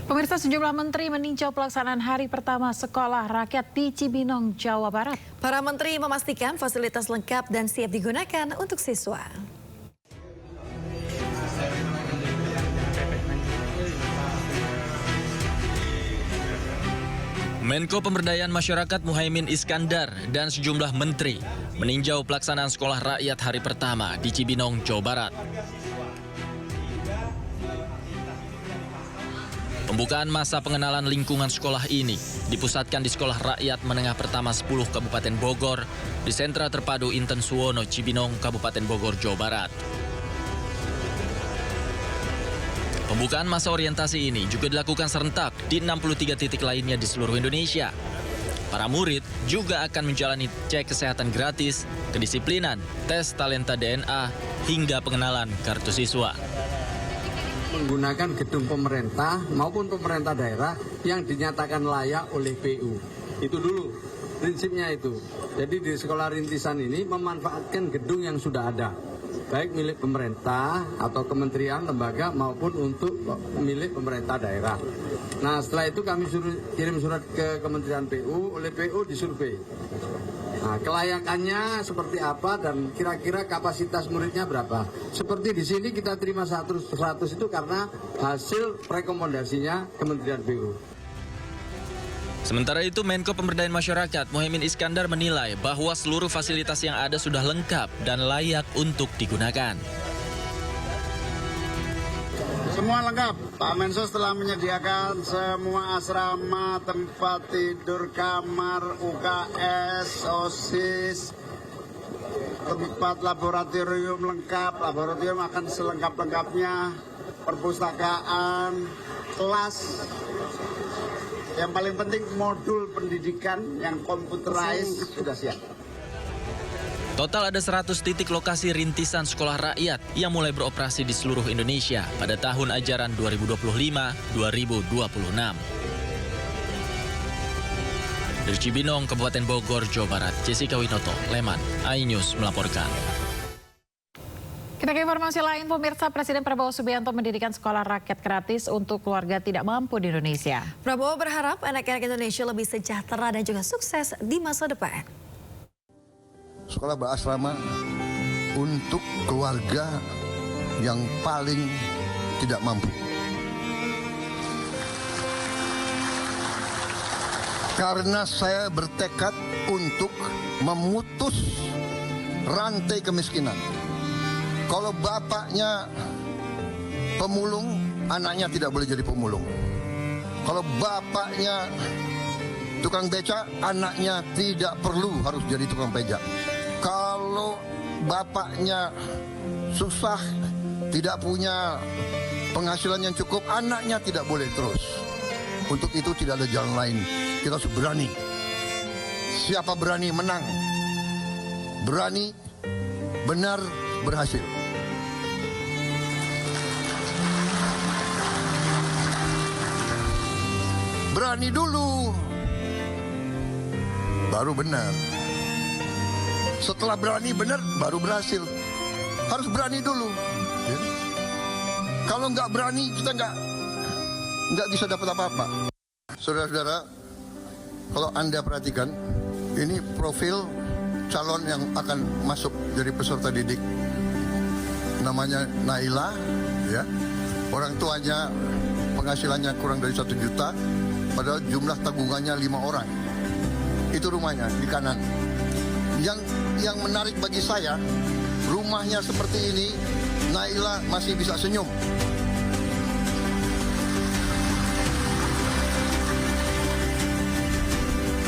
Pemirsa, sejumlah menteri meninjau pelaksanaan hari pertama sekolah rakyat di Cibinong, Jawa Barat. Para menteri memastikan fasilitas lengkap dan siap digunakan untuk siswa. Menko Pemberdayaan Masyarakat Muhaimin Iskandar dan sejumlah menteri meninjau pelaksanaan sekolah rakyat hari pertama di Cibinong, Jawa Barat. Pembukaan masa pengenalan lingkungan sekolah ini dipusatkan di Sekolah Rakyat Menengah Pertama 10 Kabupaten Bogor di Sentra Terpadu Inten Suwono, Cibinong, Kabupaten Bogor, Jawa Barat. Pembukaan masa orientasi ini juga dilakukan serentak di 63 titik lainnya di seluruh Indonesia. Para murid juga akan menjalani cek kesehatan gratis, kedisiplinan, tes talenta DNA, hingga pengenalan kartu siswa. Menggunakan gedung pemerintah maupun pemerintah daerah yang dinyatakan layak oleh PU. Itu dulu prinsipnya itu. Jadi di sekolah rintisan ini memanfaatkan gedung yang sudah ada, baik milik pemerintah atau kementerian, lembaga maupun untuk milik pemerintah daerah. Nah, setelah itu kami kirim surat ke Kementerian PU, oleh PU disurvei. Nah, kelayakannya seperti apa dan kira-kira kapasitas muridnya berapa. Seperti di sini kita terima 100 itu karena hasil rekomendasinya Kementerian PU. Sementara itu, Menko Pemberdayaan Masyarakat Muhaimin Iskandar menilai bahwa seluruh fasilitas yang ada sudah lengkap dan layak untuk digunakan. Semua lengkap. Pak Mensos telah menyediakan semua asrama, tempat tidur, kamar, UKS, OSIS, tempat laboratorium lengkap. Laboratorium akan selengkap-lengkapnya, perpustakaan, kelas. Yang paling penting modul pendidikan yang computerized sudah siap. Total ada 100 titik lokasi rintisan sekolah rakyat yang mulai beroperasi di seluruh Indonesia pada tahun ajaran 2025-2026. Dari Cibinong, Kabupaten Bogor, Jawa Barat, Jessica Winoto, Leman, iNews melaporkan. Kita ke informasi lain, pemirsa. Presiden Prabowo Subianto mendirikan sekolah rakyat gratis untuk keluarga tidak mampu di Indonesia. Prabowo berharap anak-anak Indonesia lebih sejahtera dan juga sukses di masa depan. Sekolah berasrama untuk keluarga yang paling tidak mampu. Karena saya bertekad untuk memutus rantai kemiskinan. Kalau bapaknya pemulung, anaknya tidak boleh jadi pemulung. Kalau bapaknya tukang beca, anaknya tidak perlu harus jadi tukang beca. Kalau bapaknya susah, tidak punya penghasilan yang cukup, anaknya tidak boleh terus. Untuk itu tidak ada jalan lain. Kita harus berani. Siapa berani menang. Berani benar berhasil. Berani dulu, baru benar. Setelah berani benar, baru berhasil. Harus berani dulu. Ya. Kalau nggak berani, kita nggak bisa dapat apa-apa. Saudara-saudara, kalau Anda perhatikan, ini profil calon yang akan masuk jadi peserta didik. Namanya Naila, ya. Orang tuanya penghasilannya kurang dari 1 juta, padahal jumlah tabungannya 5 orang. Itu rumahnya di kanan. Yang menarik bagi saya, rumahnya seperti ini, Naila masih bisa senyum.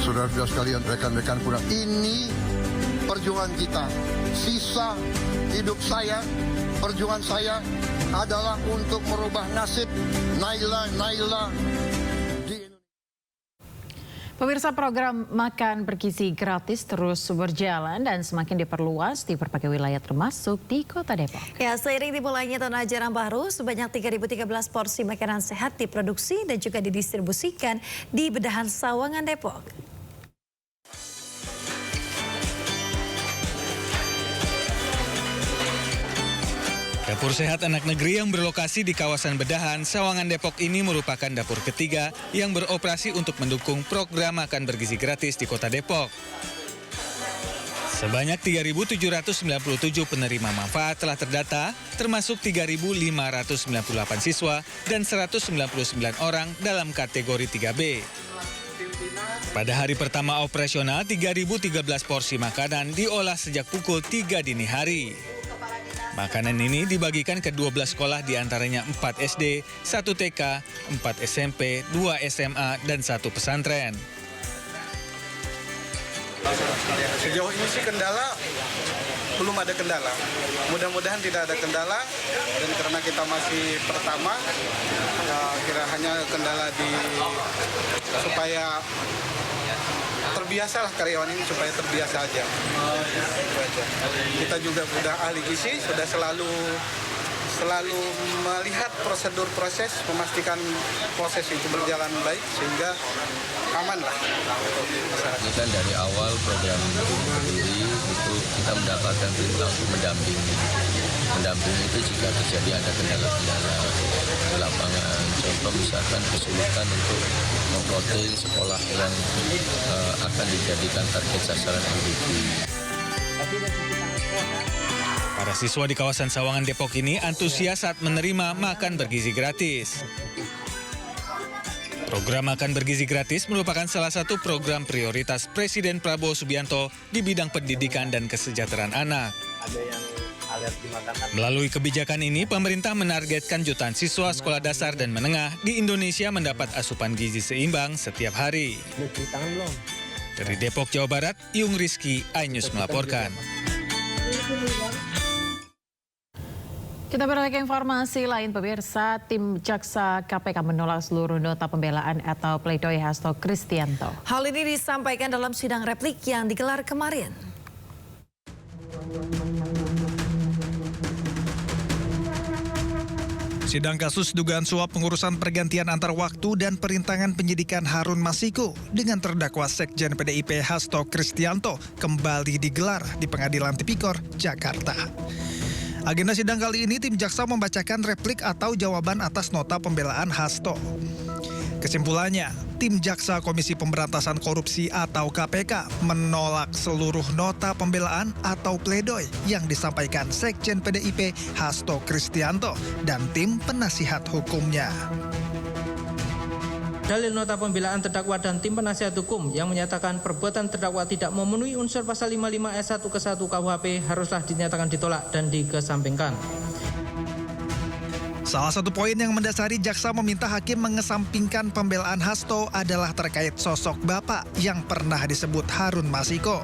Saudara-saudara sekalian, rekan-rekan kurang, ini perjuangan kita. Sisa hidup saya, perjuangan saya adalah untuk merubah nasib Naila di Indonesia. Pemirsa, program makan bergizi gratis terus berjalan dan semakin diperluas di berbagai wilayah termasuk di Kota Depok. Ya, seiring dimulainya tahun ajaran baru, sebanyak 3.013 porsi makanan sehat diproduksi dan juga didistribusikan di Bedahan Sawangan, Depok. Dapur Sehat Anak Negeri yang berlokasi di kawasan Bedahan, Sawangan, Depok ini merupakan dapur ketiga yang beroperasi untuk mendukung program makan bergizi gratis di Kota Depok. Sebanyak 3.797 penerima manfaat telah terdata, termasuk 3.598 siswa dan 199 orang dalam kategori 3B. Pada hari pertama operasional, 3.013 porsi makanan diolah sejak pukul 3 dini hari. Makanan ini dibagikan ke 12 sekolah diantaranya 4 SD, 1 TK, 4 SMP, 2 SMA, dan 1 pesantren. Sejauh ini sih belum ada kendala. Mudah-mudahan tidak ada kendala, dan karena kita masih pertama, kira hanya kendala supaya terbiasalah karyawan ini, supaya terbiasa aja. Kita juga sudah ahli gizi, sudah selalu melihat prosedur proses, memastikan proses itu berjalan baik sehingga aman lah masyarakat. Ini kan dari awal program berdiri itu kita mendapatkan perintah untuk mendampingi. Mendampingi itu jika terjadi ada kendala-kendala di lapangan. Contoh misalkan kesulitan untuk memplotting sekolah yang akan dijadikan target sasaran MVP. Para siswa di kawasan Sawangan Depok ini antusias saat menerima makan bergizi gratis. Program makan bergizi gratis merupakan salah satu program prioritas Presiden Prabowo Subianto di bidang pendidikan dan kesejahteraan anak. Melalui kebijakan ini, pemerintah menargetkan jutaan siswa sekolah dasar dan menengah di Indonesia mendapat asupan gizi seimbang setiap hari. Dari Depok, Jawa Barat, Yung Rizky, iNews melaporkan. Kita beralih ke informasi lain, pemirsa. Tim Jaksa KPK menolak seluruh nota pembelaan atau pledoi Hasto Kristianto. Hal ini disampaikan dalam sidang replik yang digelar kemarin. Sidang kasus dugaan suap pengurusan pergantian antar waktu dan perintangan penyidikan Harun Masiku dengan terdakwa Sekjen PDIP Hasto Kristianto kembali digelar di Pengadilan Tipikor, Jakarta. Agenda sidang kali ini tim jaksa membacakan replik atau jawaban atas nota pembelaan Hasto. Kesimpulannya, tim jaksa Komisi Pemberantasan Korupsi atau KPK menolak seluruh nota pembelaan atau pledoi yang disampaikan Sekjen PDIP Hasto Kristianto dan tim penasihat hukumnya. Dalil nota pembelaan terdakwa dan tim penasihat hukum yang menyatakan perbuatan terdakwa tidak memenuhi unsur pasal 55 ayat 1 ke 1 KUHP haruslah dinyatakan ditolak dan dikesampingkan. Salah satu poin yang mendasari jaksa meminta hakim mengesampingkan pembelaan Hasto adalah terkait sosok bapak yang pernah disebut Harun Masiku.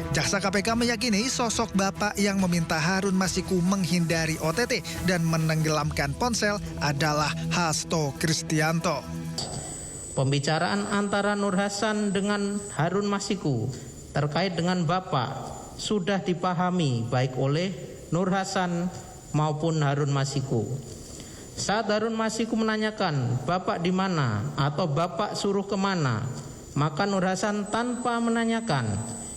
Jaksa KPK meyakini sosok bapak yang meminta Harun Masiku menghindari OTT dan menenggelamkan ponsel adalah Hasto Kristianto. Pembicaraan antara Nur Hasan dengan Harun Masiku terkait dengan Bapak sudah dipahami baik oleh Nur Hasan maupun Harun Masiku. Saat Harun Masiku menanyakan Bapak di mana atau Bapak suruh kemana, maka Nur Hasan tanpa menanyakan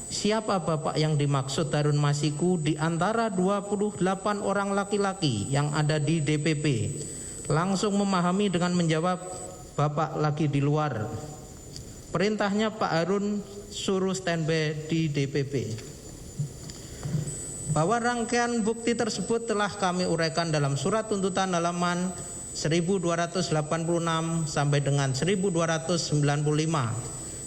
siapa Bapak yang dimaksud Harun Masiku di antara 28 orang laki-laki yang ada di DPP, langsung memahami dengan menjawab, Bapak lagi di luar. Perintahnya Pak Harun suruh standby di DPP. Bahwa rangkaian bukti tersebut telah kami uraikan dalam surat tuntutan halaman 1286 sampai dengan 1295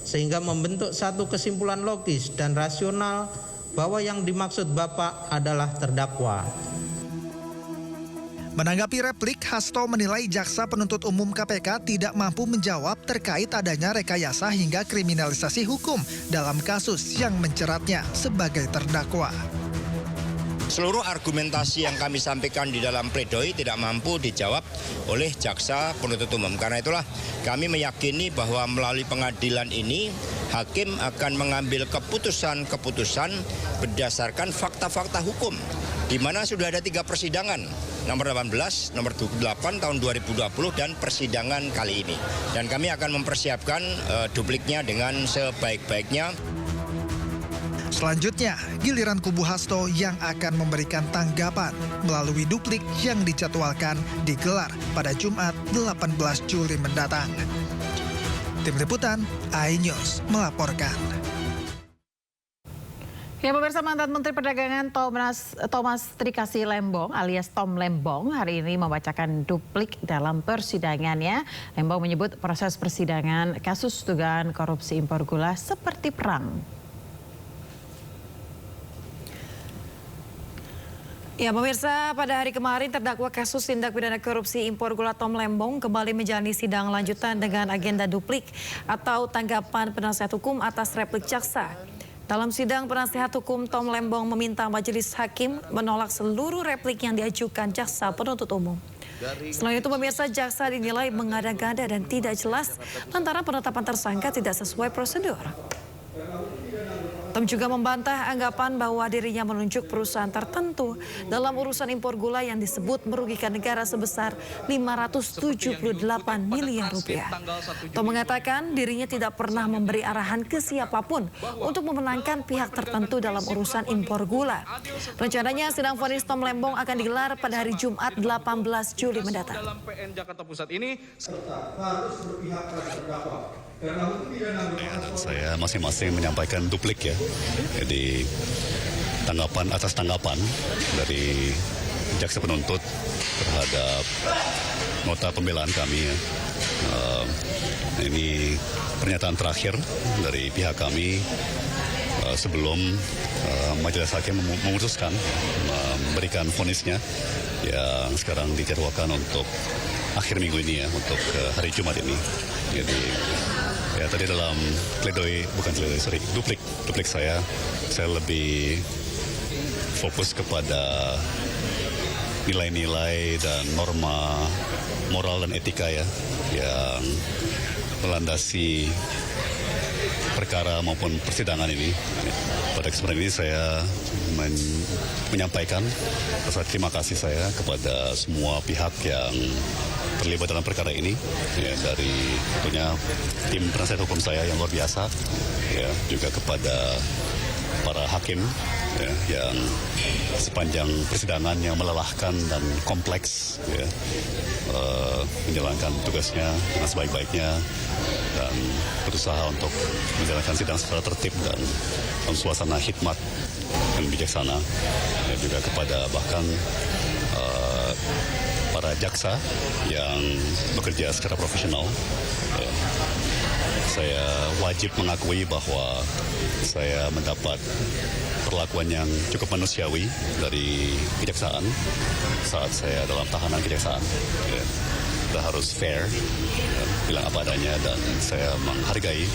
sehingga membentuk satu kesimpulan logis dan rasional bahwa yang dimaksud Bapak adalah terdakwa. Menanggapi replik, Hasto menilai jaksa penuntut umum KPK tidak mampu menjawab terkait adanya rekayasa hingga kriminalisasi hukum dalam kasus yang menceratnya sebagai terdakwa. Seluruh argumentasi yang kami sampaikan di dalam pledoi tidak mampu dijawab oleh jaksa penuntut umum. Karena itulah kami meyakini bahwa melalui pengadilan ini hakim akan mengambil keputusan-keputusan berdasarkan fakta-fakta hukum, di mana sudah ada 3 persidangan, nomor 18, nomor 28 tahun 2020 dan persidangan kali ini. Dan kami akan mempersiapkan dupliknya dengan sebaik-baiknya. Selanjutnya, giliran kubu Hasto yang akan memberikan tanggapan melalui duplik yang dijadwalkan digelar pada Jumat 18 Juli mendatang. Tim Liputan, iNews melaporkan. Ya, pemirsa, mantan Menteri Perdagangan Thomas Trikasih Lembong alias Tom Lembong hari ini membacakan duplik dalam persidangannya. Lembong menyebut proses persidangan kasus dugaan korupsi impor gula seperti perang. Ya, pemirsa, pada hari kemarin terdakwa kasus tindak pidana korupsi impor gula Tom Lembong kembali menjalani sidang lanjutan dengan agenda duplik atau tanggapan penasihat hukum atas replik jaksa. Dalam sidang, penasihat hukum Tom Lembong meminta majelis hakim menolak seluruh replik yang diajukan jaksa penuntut umum. Selain itu, pemirsa, jaksa dinilai mengada-ngada dan tidak jelas lantaran penetapan tersangka tidak sesuai prosedur. Tom juga membantah anggapan bahwa dirinya menunjuk perusahaan tertentu dalam urusan impor gula yang disebut merugikan negara sebesar 578 miliar rupiah. Tom mengatakan dirinya tidak pernah memberi arahan ke siapapun untuk memenangkan pihak tertentu dalam urusan impor gula. Rencananya sidang vonis Tom Lembong akan digelar pada hari Jumat 18 Juli mendatang. Dalam PN Jakarta Pusat ini harus berpihak pada terdakwa. Saya masing-masing menyampaikan duplik ya. Jadi tanggapan atas tanggapan dari jaksa penuntut terhadap nota pembelaan kami ya. Ini pernyataan terakhir dari pihak kami sebelum majelis hakim memutuskan memberikan vonisnya yang sekarang dijadwalkan untuk akhir minggu ini ya, untuk hari Jumat ini. Jadi ya tadi dalam duplik saya lebih fokus kepada nilai-nilai dan norma moral dan etika ya yang melandasi perkara maupun persidangan ini. Pada kesempatan ini saya menyampaikan rasa terima kasih saya kepada semua pihak yang terlibat dalam perkara ini, ya, dari tentunya tim penasihat hukum saya yang luar biasa, ya, juga kepada para hakim ya, yang sepanjang persidangan yang melelahkan dan kompleks ya, menjalankan tugasnya dengan sebaik-baiknya dan berusaha untuk menjalankan sidang secara tertib dan dalam suasana hikmat dan bijaksana, ya, juga kepada bahkan para jaksa yang bekerja secara profesional. Ya. Saya wajib mengakui bahwa saya mendapat perlakuan yang cukup manusiawi dari kejaksaan saat saya dalam tahanan kejaksaan. Ya. Kita harus fair, ya, bilang apa adanya, dan saya menghargai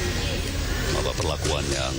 perlakuan yang